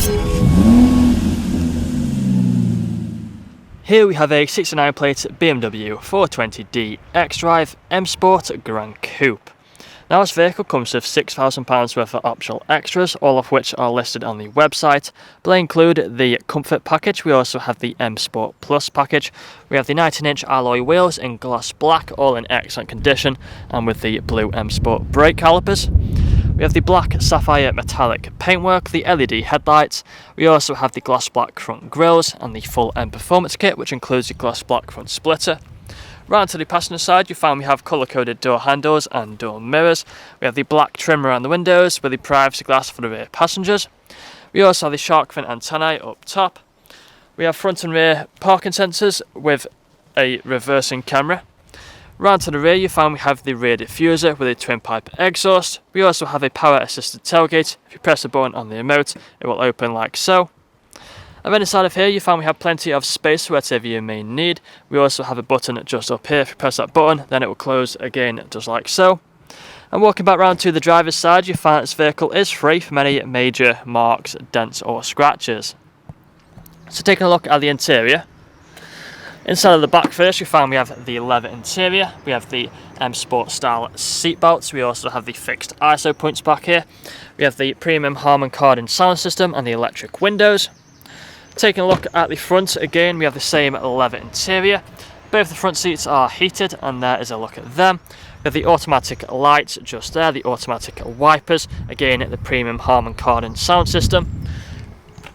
Here we have a 69 plate BMW 420d XDRIVE M Sport GRAN Coupe. Now this vehicle comes with £6,000 worth of optional extras, all of which are listed on the website. But they include the Comfort package. We also have the M Sport Plus package. We have the 19-inch alloy wheels in gloss black, all in excellent condition, and with the blue M Sport brake calipers. We have the black sapphire metallic paintwork, the LED headlights. We also have the gloss black front grills and the full M Performance kit, which includes the gloss black front splitter. Right onto the passenger side, you find we have colour-coded door handles and door mirrors. We have the black trim around the windows with the privacy glass for the rear passengers. We also have the shark fin antennae up top. We have front and rear parking sensors with a reversing camera. Right to the rear, you find we have the rear diffuser with a twin pipe exhaust. We also have a power assisted tailgate. If you press the button on the remote, it will open like so. And then inside of here, you find we have plenty of space for whatever you may need. We also have a button just up here. If you press that button, then it will close again, just like so. And walking back round to the driver's side, you find this vehicle is free from any major marks, dents or scratches. So taking a look at the interior. Inside of the back first, you find we have the leather interior. We have the M Sport style seat belts. We also have the fixed ISO points back here. We have the premium Harman Kardon sound system and the electric windows. Taking a look at the front, again we have the same leather interior. Both the front seats are heated, and there is a look at them. We have the automatic lights just there, the automatic wipers, again the premium Harman Kardon sound system.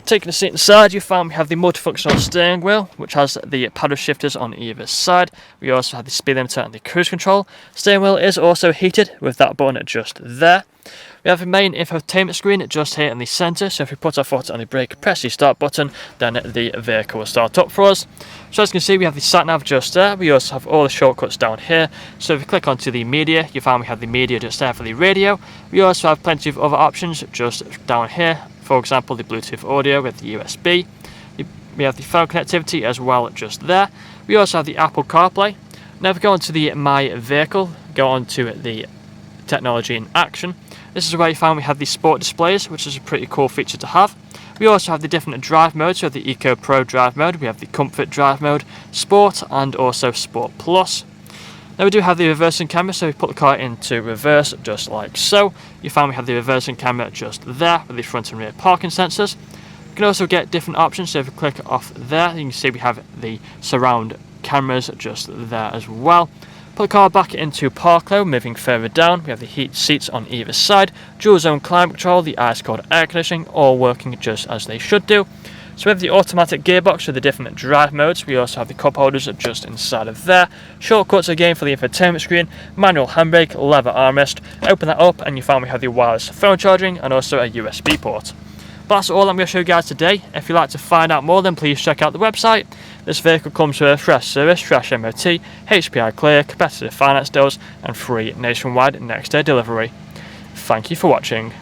Taking a seat inside, you find we have the multifunctional steering wheel, which has the paddle shifters on either side. We also have the speed limiter and the cruise control. Steering wheel is also heated with that button just there. We have the main infotainment screen just here in the centre, so if we put our foot on the brake, press the start button, then the vehicle will start up for us. So as you can see, we have the sat nav just there. We also have all the shortcuts down here. So if you click onto the media, you find we have the media just there for the radio. We also have plenty of other options just down here. For example, the Bluetooth audio with the USB. We have the phone connectivity as well just there. We also have the Apple CarPlay. Now if we go onto the My Vehicle, go on to the Technology in Action. This is where you find we have the sport displays, which is a pretty cool feature to have. We also have the different drive modes. We have the Eco Pro drive mode, we have the Comfort drive mode, Sport, and also Sport Plus. Now we do have the reversing camera, so we put the car into reverse just like so. You find we have the reversing camera just there with the front and rear parking sensors. You can also get different options, so if you click off there, you can see we have the surround cameras just there as well. Put the car back into park mode, moving further down. We have the heat seats on either side, dual zone climate control, the ice cold air conditioning, all working just as they should do. So we have the automatic gearbox with the different drive modes. We also have the cup holders just inside of there. Shortcuts again for the infotainment screen, manual handbrake, leather armrest. Open that up and you find we have the wireless phone charging and also a USB port. But that's all I'm going to show you guys today. If you'd like to find out more, then please check out the website. This vehicle comes with a fresh service, fresh MOT, HPI clear, competitive finance deals and free nationwide next day delivery. Thank you for watching.